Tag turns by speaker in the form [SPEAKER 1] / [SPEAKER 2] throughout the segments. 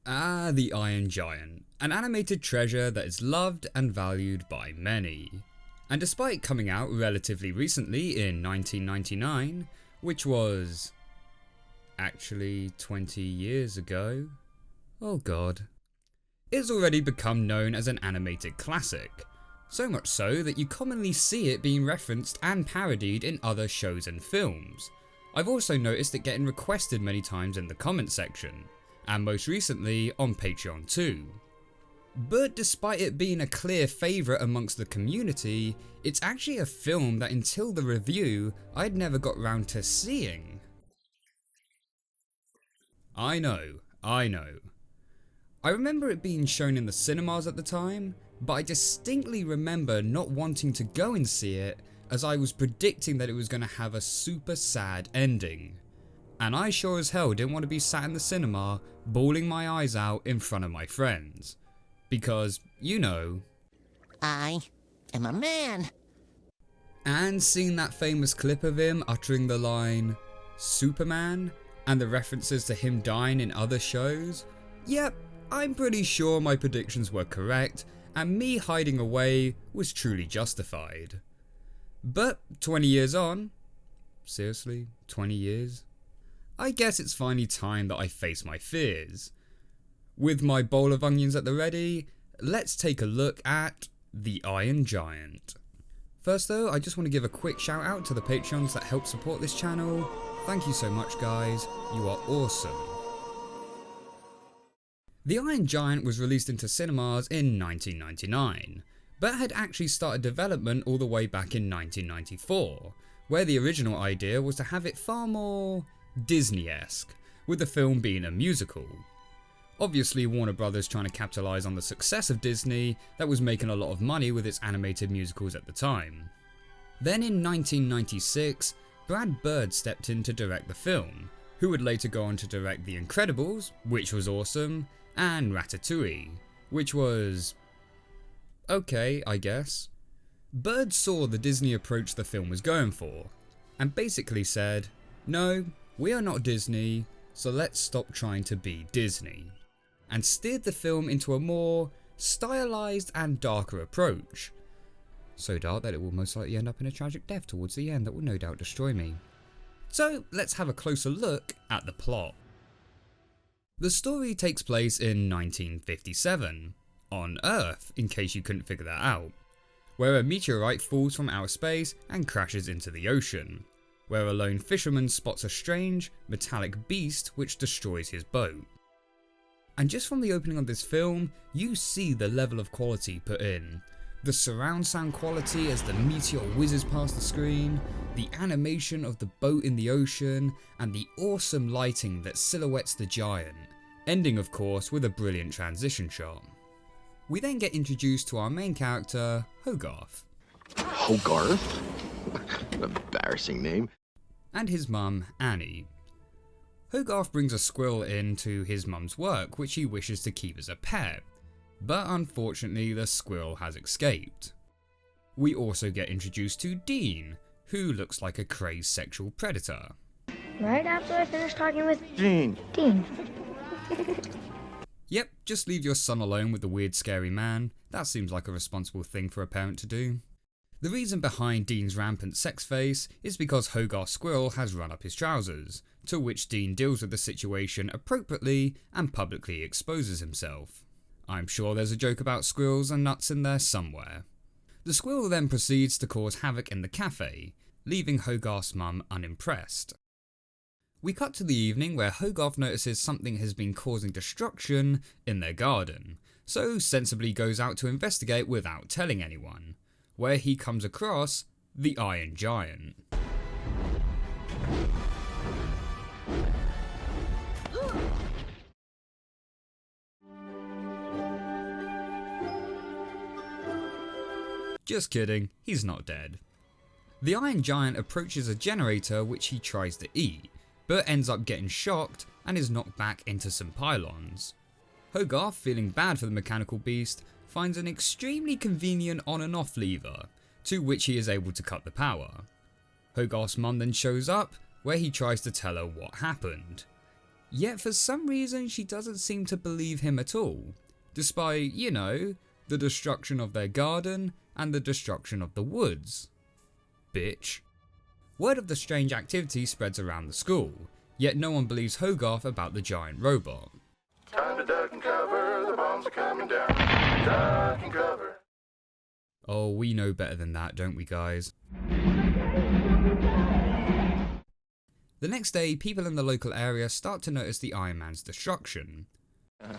[SPEAKER 1] Ah, the Iron Giant, an animated treasure that is loved and valued by many. And despite coming out relatively recently in 1999, which was actually 20 years ago, oh god, it's already become known as an animated classic. So much so that you commonly see it being referenced and parodied in other shows and films. I've also noticed it getting requested many times in the comment section, and most recently on Patreon too. But despite it being a clear favourite amongst the community, it's actually a film that until the review I'd never got round to seeing. I know. I remember it being shown in the cinemas at the time, but I distinctly remember not wanting to go and see it as I was predicting that it was going to have a super sad ending. And I sure as hell didn't want to be sat in the cinema bawling my eyes out in front of my friends. Because, you know,
[SPEAKER 2] I am a man.
[SPEAKER 1] and seeing that famous clip of him uttering the line, Superman, and the references to him dying in other shows, yep, I'm pretty sure my predictions were correct and me hiding away was truly justified. But 20 years on, seriously, 20 years? I guess it's finally time that I face my fears. With my bowl of onions at the ready, let's take a look at the Iron Giant. First though, I just want to give a quick shout out to the Patreons that help support this channel. Thank you so much guys, you are awesome. The Iron Giant was released into cinemas in 1999, but had actually started development all the way back in 1994, where the original idea was to have it far more Disney-esque, with the film being a musical. Obviously Warner Brothers trying to capitalise on the success of Disney that was making a lot of money with its animated musicals at the time. Then in 1996, Brad Bird stepped in to direct the film, who would later go on to direct The Incredibles, which was awesome, and Ratatouille, which was okay, I guess. Bird saw the Disney approach the film was going for, and basically said, no, we are not Disney, so let's stop trying to be Disney, and steered the film into a more stylised and darker approach. So dark that it will most likely end up in a tragic death towards the end that will no doubt destroy me. So let's have a closer look at the plot. The story takes place in 1957, on Earth in case you couldn't figure that out, where a meteorite falls from outer space and crashes into the ocean, where a lone fisherman spots a strange, metallic beast which destroys his boat. And just from the opening of this film, you see the level of quality put in. The surround sound quality as the meteor whizzes past the screen, the animation of the boat in the ocean, and the awesome lighting that silhouettes the giant, ending of course with a brilliant transition shot. We then get introduced to our main character, Hogarth.
[SPEAKER 3] Hogarth? Embarrassing name.
[SPEAKER 1] And his mum, Annie. Hogarth brings a squirrel in to his mum's work which he wishes to keep as a pet, but unfortunately the squirrel has escaped. We also get introduced to Dean, who looks like a crazed sexual predator.
[SPEAKER 4] Right after I finished talking with
[SPEAKER 3] Dean.
[SPEAKER 1] Yep, just leave your son alone with the weird scary man. That seems like a responsible thing for a parent to do. The reason behind Dean's rampant sex face is because Hogarth's squirrel has run up his trousers, to which Dean deals with the situation appropriately and publicly exposes himself. I'm sure there's a joke about squirrels and nuts in there somewhere. The squirrel then proceeds to cause havoc in the cafe, leaving Hogarth's mum unimpressed. We cut to the evening where Hogarth notices something has been causing destruction in their garden, so sensibly goes out to investigate without telling anyone, where he comes across the Iron Giant. Just kidding, he's not dead. The Iron Giant approaches a generator which he tries to eat, but ends up getting shocked and is knocked back into some pylons. Hogarth, feeling bad for the mechanical beast, finds an extremely convenient on and off lever, to which he is able to cut the power. Hogarth's mum then shows up, where he tries to tell her what happened. Yet for some reason she doesn't seem to believe him at all, despite, you know, the destruction of their garden and the destruction of the woods. Bitch. Word of the strange activity spreads around the school, yet no one believes Hogarth about the giant robot.
[SPEAKER 5] Time to duck and cover, the bombs are coming down. Duck and cover.
[SPEAKER 1] Oh, we know better than that, don't we, guys? The next day, people in the local area start to notice the Iron Man's destruction.
[SPEAKER 3] I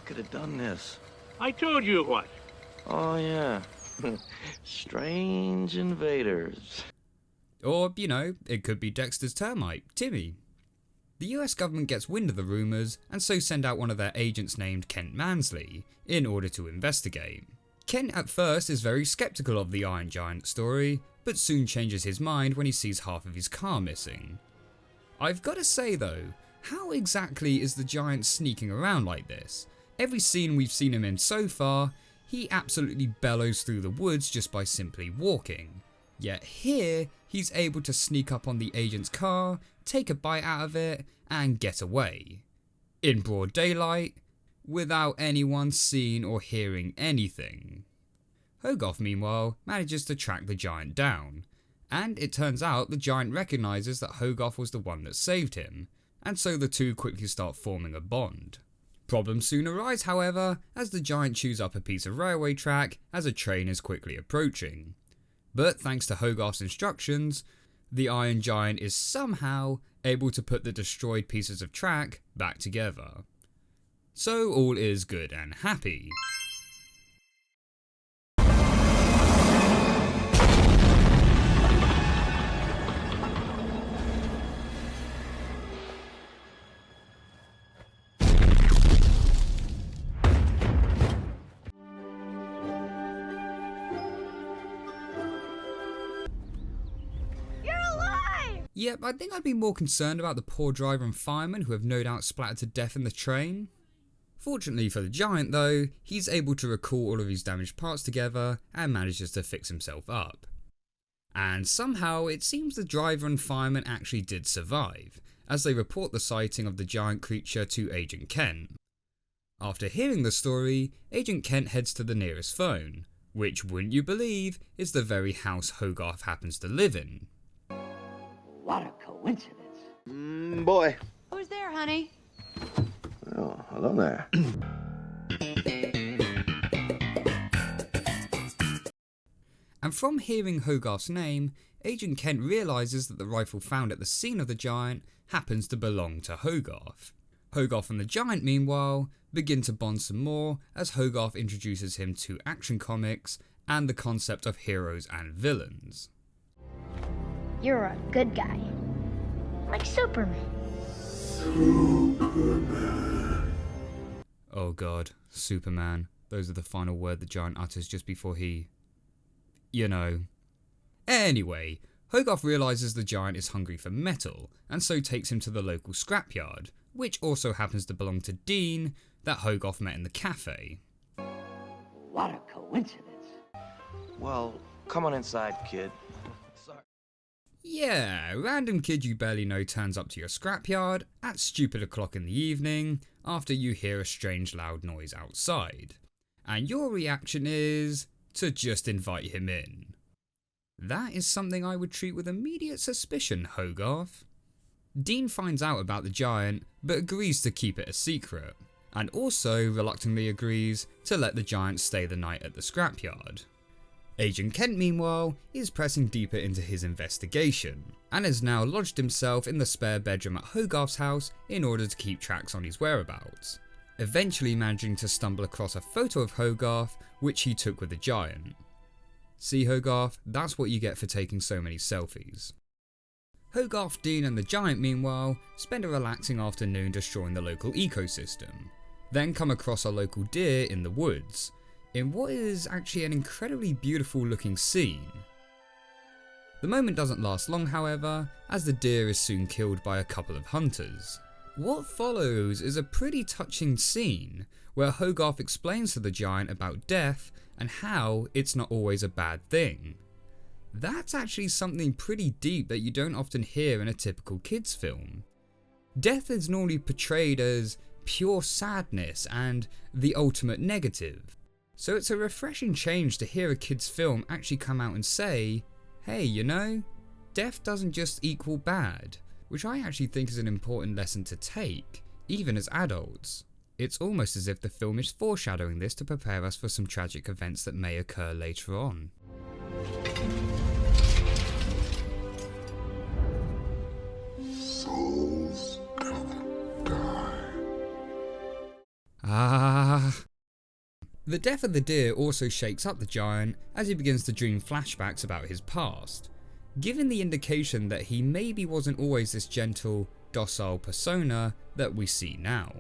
[SPEAKER 3] could have done this.
[SPEAKER 6] I told you what.
[SPEAKER 3] Oh, yeah. Strange invaders.
[SPEAKER 1] Or, you know, it could be Dexter's termite, Timmy. The US government gets wind of the rumours and so send out one of their agents named Kent Mansley in order to investigate. Kent at first is very skeptical of the Iron Giant story, but soon changes his mind when he sees half of his car missing. I've got to say though, how exactly is the giant sneaking around like this? Every scene we've seen him in so far, he absolutely bellows through the woods just by simply walking. Yet here, he's able to sneak up on the agent's car, take a bite out of it, and get away. In broad daylight, without anyone seeing or hearing anything. Hogarth meanwhile manages to track the giant down, and it turns out the giant recognises that Hogarth was the one that saved him, and so the two quickly start forming a bond. Problems soon arise however, as the giant chews up a piece of railway track as a train is quickly approaching. But thanks to Hogarth's instructions, the Iron Giant is somehow able to put the destroyed pieces of track back together. So all is good and happy. Yep, I think I'd be more concerned about the poor driver and fireman who have no doubt splattered to death in the train. Fortunately for the giant though, he's able to recall all of his damaged parts together and manages to fix himself up. And somehow it seems the driver and fireman actually did survive, as they report the sighting of the giant creature to Agent Kent. After hearing the story, Agent Kent heads to the nearest phone, which wouldn't you believe is the very house Hogarth happens to live in.
[SPEAKER 7] What a coincidence.
[SPEAKER 3] Boy.
[SPEAKER 8] Who's there, honey?
[SPEAKER 3] Oh, hello there.
[SPEAKER 1] And from hearing Hogarth's name, Agent Kent realises that the rifle found at the scene of the giant happens to belong to Hogarth. Hogarth and the giant, meanwhile, begin to bond some more as Hogarth introduces him to Action Comics and the concept of heroes and villains.
[SPEAKER 4] You're a good guy. Like Superman.
[SPEAKER 1] Oh god, Superman. Those are the final word the giant utters just before he... you know. Anyway, Hogarth realises the giant is hungry for metal, and so takes him to the local scrapyard, which also happens to belong to Dean, that Hogarth met in the cafe.
[SPEAKER 7] What a coincidence.
[SPEAKER 3] Well, come on inside, kid.
[SPEAKER 1] Yeah, random kid you barely know turns up to your scrapyard at stupid o'clock in the evening after you hear a strange loud noise outside. And your reaction is to just invite him in. That is something I would treat with immediate suspicion, Hogarth. Dean finds out about the giant but agrees to keep it a secret, and also reluctantly agrees to let the giant stay the night at the scrapyard. Agent Kent meanwhile is pressing deeper into his investigation and has now lodged himself in the spare bedroom at Hogarth's house in order to keep tracks on his whereabouts, eventually managing to stumble across a photo of Hogarth which he took with the giant. See Hogarth, that's what you get for taking so many selfies. Hogarth, Dean and the giant meanwhile spend a relaxing afternoon destroying the local ecosystem, then come across a local deer in the woods, in what is actually an incredibly beautiful looking scene. The moment doesn't last long however, as the deer is soon killed by a couple of hunters. What follows is a pretty touching scene, where Hogarth explains to the giant about death and how it's not always a bad thing. That's actually something pretty deep that you don't often hear in a typical kids film. Death is normally portrayed as pure sadness and the ultimate negative. So it's a refreshing change to hear a kid's film actually come out and say, hey, you know, death doesn't just equal bad, which I actually think is an important lesson to take, even as adults. It's almost as if the film is foreshadowing this to prepare us for some tragic events that may occur later on.
[SPEAKER 5] Souls don't die.
[SPEAKER 1] The death of the deer also shakes up the giant as he begins to dream flashbacks about his past, giving the indication that he maybe wasn't always this gentle, docile persona that we see now.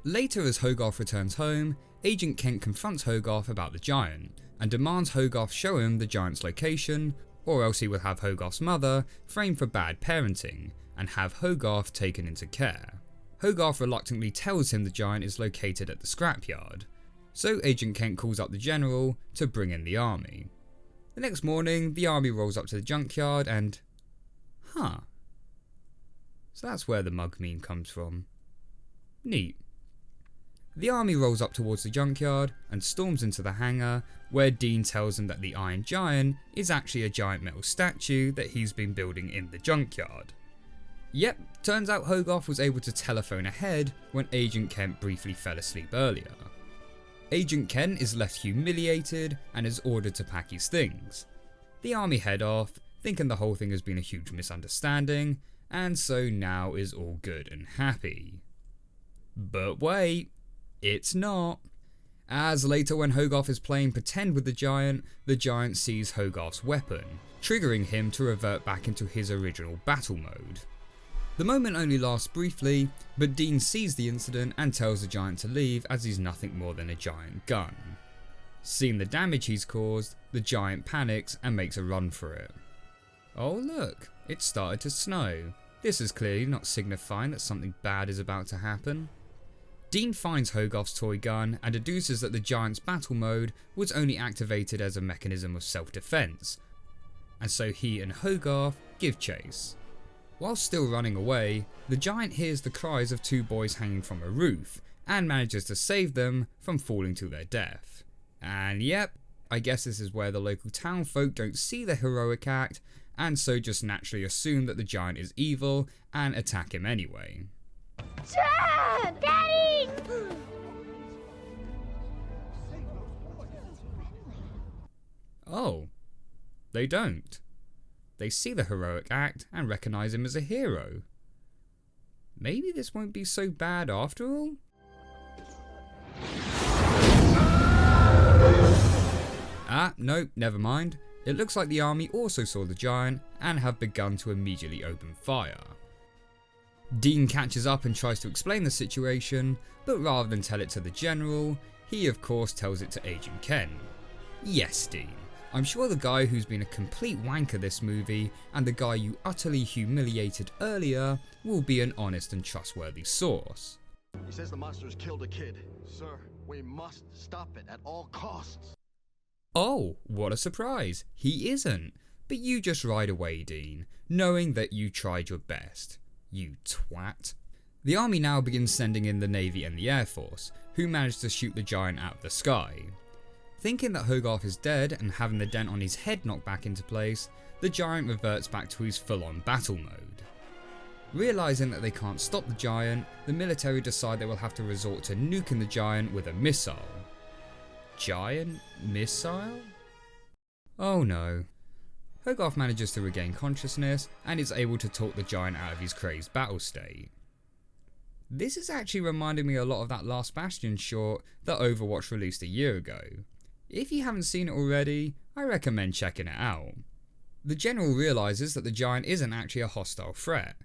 [SPEAKER 1] Later, as Hogarth returns home, Agent Kent confronts Hogarth about the giant and demands Hogarth show him the giant's location, or else he will have Hogarth's mother framed for bad parenting and have Hogarth taken into care. Hogarth reluctantly tells him the giant is located at the scrapyard, so Agent Kent calls up the general to bring in the army. The next morning, the army rolls up to the junkyard and... So that's where the mug meme comes from. Neat. The army rolls up towards the junkyard and storms into the hangar, where Dean tells them that the Iron Giant is actually a giant metal statue that he's been building in the junkyard. Yep, turns out Hogarth was able to telephone ahead when Agent Kent briefly fell asleep earlier. Agent Kent is left humiliated and is ordered to pack his things. The army head off, thinking the whole thing has been a huge misunderstanding, and so now is all good and happy. But wait, it's not. As later when Hogarth is playing pretend with the giant sees Hogarth's weapon, triggering him to revert back into his original battle mode. The moment only lasts briefly, but Dean sees the incident and tells the giant to leave as he's nothing more than a giant gun. Seeing the damage he's caused, the giant panics and makes a run for it. Oh look, it started to snow. This is clearly not signifying that something bad is about to happen. Dean finds Hogarth's toy gun and deduces that the giant's battle mode was only activated as a mechanism of self-defense, and so he and Hogarth give chase. While still running away, the giant hears the cries of two boys hanging from a roof and manages to save them from falling to their death. And yep, I guess this is where the local town folk don't see the heroic act and so just naturally assume that the giant is evil and attack him anyway.
[SPEAKER 4] Dad! Daddy!
[SPEAKER 1] Oh, they don't. They see the heroic act and recognise him as a hero. Maybe this won't be so bad after all? Nope, never mind. It looks like the army also saw the giant and have begun to immediately open fire. Dean catches up and tries to explain the situation, but rather than tell it to the general, he of course tells it to Agent Ken. Yes, Dean, I'm sure the guy who's been a complete wanker this movie and the guy you utterly humiliated earlier will be an honest and trustworthy source.
[SPEAKER 6] He says the monster's killed a kid. Sir, we must stop it at all costs.
[SPEAKER 1] Oh, what a surprise, he isn't. But you just ride away, Dean, knowing that you tried your best. You twat. The army now begins sending in the Navy and the Air Force, who manage to shoot the giant out of the sky. Thinking that Hogarth is dead and having the dent on his head knocked back into place, the giant reverts back to his full-on battle mode. Realising that they can't stop the giant, the military decide they will have to resort to nuking the giant with a missile. Giant missile? Oh no. Hogarth manages to regain consciousness and is able to talk the giant out of his crazed battle state. This is actually reminding me a lot of that Last Bastion short that Overwatch released a year ago. If you haven't seen it already, I recommend checking it out. The general realises that the giant isn't actually a hostile threat,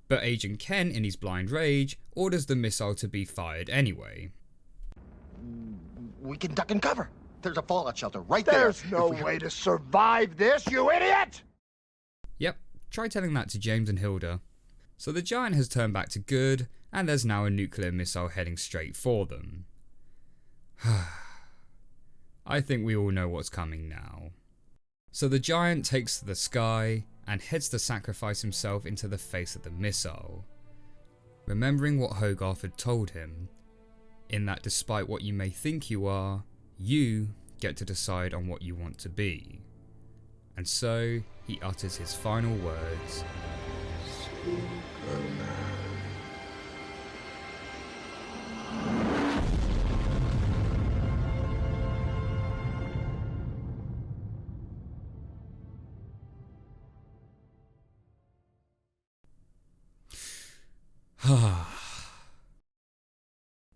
[SPEAKER 1] but Agent Ken in his blind rage orders the missile to be fired anyway.
[SPEAKER 6] We can duck and cover. There's a fallout shelter right there.
[SPEAKER 5] There's no way to survive this, you idiot!
[SPEAKER 1] Yep, try telling that to James and Hilda. So the giant has turned back to good, and there's now a nuclear missile heading straight for them. I think we all know what's coming now. So the giant takes to the sky and heads to sacrifice himself into the face of the missile. remembering what Hogarth had told him, in that despite what you may think you are, you get to decide on what you want to be. And so he utters his final words.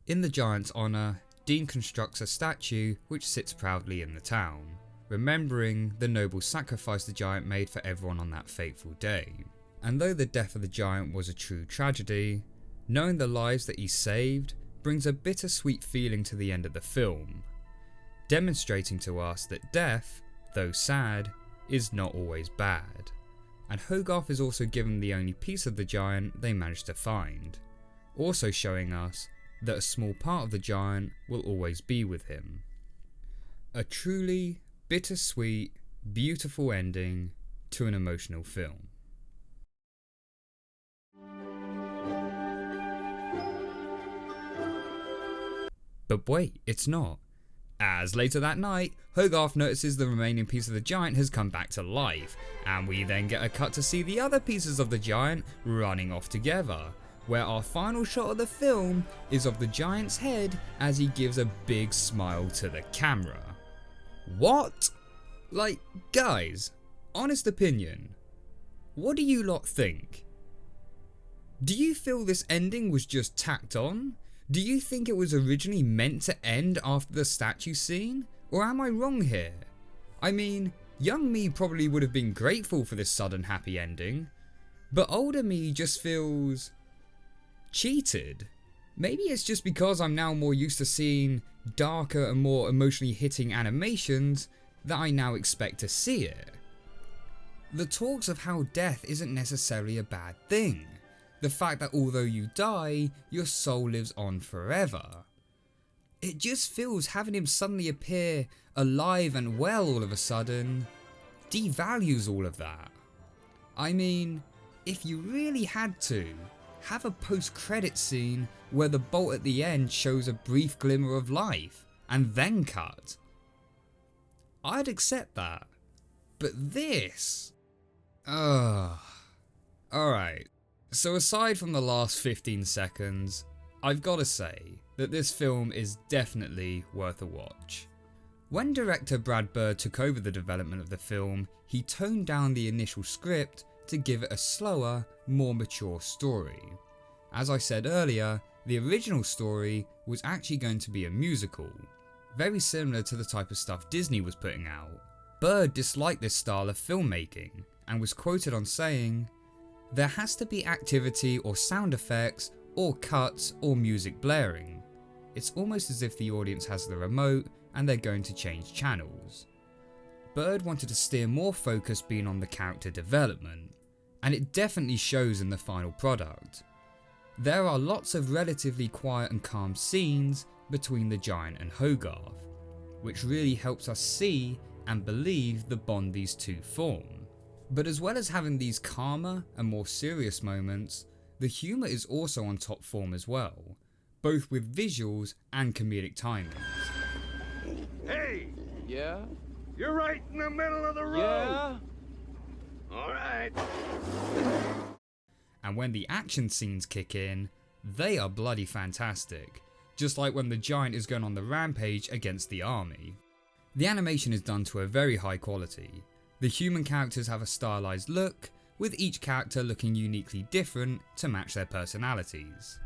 [SPEAKER 1] In the giant's honour, Dean constructs a statue which sits proudly in the town, remembering the noble sacrifice the giant made for everyone on that fateful day. And though the death of the giant was a true tragedy, knowing the lives that he saved brings a bittersweet feeling to the end of the film, demonstrating to us that death, though sad, is not always bad. And Hogarth is also given the only piece of the giant they managed to find, also showing us that a small part of the giant will always be with him. A truly bittersweet, beautiful ending to an emotional film. But wait, it's not. As later that night, Hogarth notices the remaining piece of the giant has come back to life, and we then get a cut to see the other pieces of the giant running off together, where our final shot of the film is of the giant's head as he gives a big smile to the camera. What? Like, guys, honest opinion, what do you lot think? Do you feel this ending was just tacked on? Do you think it was originally meant to end after the statue scene? Or am I wrong here? I mean, young me probably would have been grateful for this sudden happy ending, but older me just feels cheated. Maybe it's just because I'm now more used to seeing darker and more emotionally hitting animations that I now expect to see it. The talks of how death isn't necessarily a bad thing. The fact that although you die, your soul lives on forever. It just feels having him suddenly appear alive and well all of a sudden devalues all of that. I mean, if you really had to, have a post-credit scene where the bolt at the end shows a brief glimmer of life and then cut. I'd accept that. But this... Alright. So aside from the last 15 seconds, I've gotta say that this film is definitely worth a watch. When director Brad Bird took over the development of the film, he toned down the initial script to give it a slower, more mature story. As I said earlier, the original story was actually going to be a musical, very similar to the type of stuff Disney was putting out. Bird disliked this style of filmmaking and was quoted on saying, "There has to be activity or sound effects or cuts or music blaring. It's almost as if the audience has the remote and they're going to change channels." Bird wanted to steer more focus being on the character development, and it definitely shows in the final product. There are lots of relatively quiet and calm scenes between the giant and Hogarth, which really helps us see and believe the bond these two form. But as well as having these calmer and more serious moments, the humour is also on top form as well, both with visuals and comedic timings.
[SPEAKER 5] Hey,
[SPEAKER 3] Yeah?
[SPEAKER 5] you're right in the middle of the road.
[SPEAKER 3] Yeah?
[SPEAKER 5] All right.
[SPEAKER 1] And when the action scenes kick in, they are bloody fantastic, just like when the giant is going on the rampage against the army. The animation is done to a very high quality. The human characters have a stylized look, with each character looking uniquely different to match their personalities.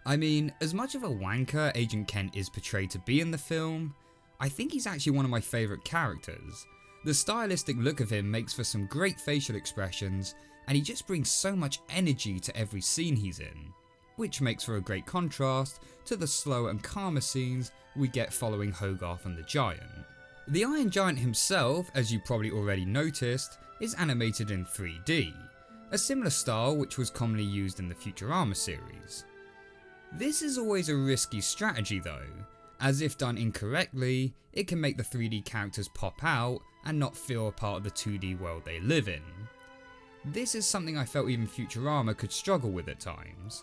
[SPEAKER 1] I mean, as much of a wanker Agent Kent is portrayed to be in the film, I think he's actually one of my favourite characters. The stylistic look of him makes for some great facial expressions, and he just brings so much energy to every scene he's in, which makes for a great contrast to the slower and calmer scenes we get following Hogarth and the Giant. The Iron Giant himself, as you probably already noticed, is animated in 3D, a similar style which was commonly used in the Futurama series. This is always a risky strategy though, as if done incorrectly, it can make the 3D characters pop out and not feel a part of the 2D world they live in. This is something I felt even Futurama could struggle with at times.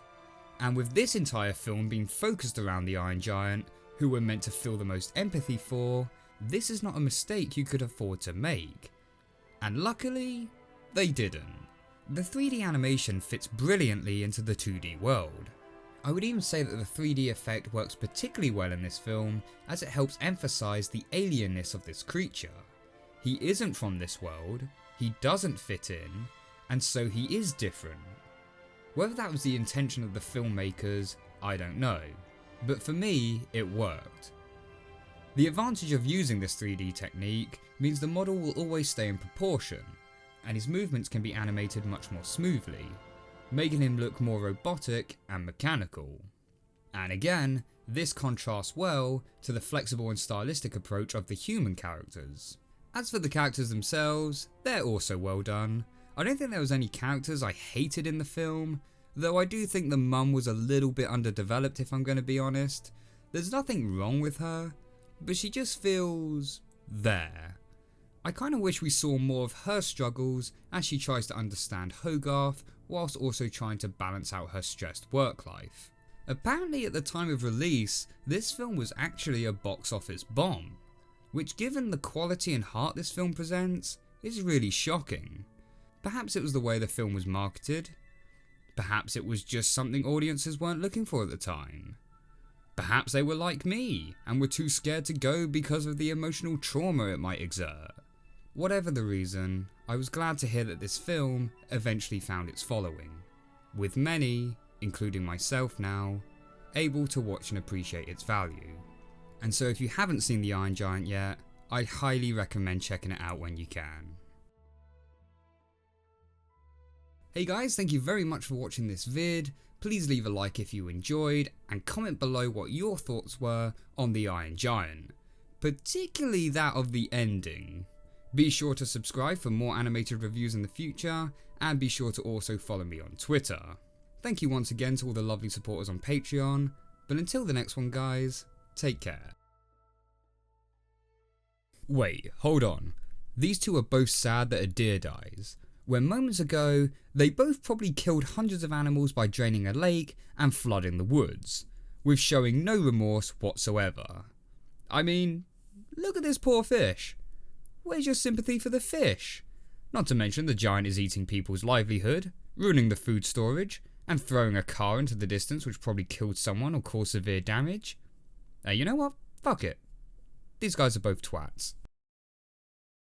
[SPEAKER 1] And with this entire film being focused around the Iron Giant, who we're meant to feel the most empathy for, this is not a mistake you could afford to make. And luckily, they didn't. The 3D animation fits brilliantly into the 2D world. I would even say that the 3D effect works particularly well in this film, as it helps emphasise the alienness of this creature. He isn't from this world, he doesn't fit in, and so he is different. Whether that was the intention of the filmmakers, I don't know, but for me, it worked. The advantage of using this 3D technique means the model will always stay in proportion, and his movements can be animated much more smoothly, making him look more robotic and mechanical. And again, this contrasts well to the flexible and stylistic approach of the human characters. As for the characters themselves, they're also well done. I don't think there was any characters I hated in the film, though I do think the mum was a little bit underdeveloped if I'm going to be honest. There's nothing wrong with her, but she just feels there. I kind of wish we saw more of her struggles as she tries to understand Hogarth whilst also trying to balance out her stressed work life. Apparently at the time of release, this film was actually a box office bomb, which given the quality and heart this film presents, is really shocking. Perhaps it was the way the film was marketed. Perhaps it was just something audiences weren't looking for at the time. Perhaps they were like me and were too scared to go because of the emotional trauma it might exert. Whatever the reason, I was glad to hear that this film eventually found its following, with many, including myself now, able to watch and appreciate its value. And so if you haven't seen The Iron Giant yet, I'd highly recommend checking it out when you can. Hey guys, thank you very much for watching this vid. Please leave a like if you enjoyed and comment below what your thoughts were on The Iron Giant, particularly that of the ending. Be sure to subscribe for more animated reviews in the future, and be sure to also follow me on Twitter. Thank you once again to all the lovely supporters on Patreon, but until the next one guys, take care. Wait, hold on. These two are both sad that a deer dies, when moments ago, they both probably killed hundreds of animals by draining a lake and flooding the woods, with showing no remorse whatsoever. I mean, look at this poor fish. Where's your sympathy for the fish? Not to mention the giant is eating people's livelihood, ruining the food storage, and throwing a car into the distance which probably killed someone or caused severe damage. You know what? Fuck it. These guys are both twats.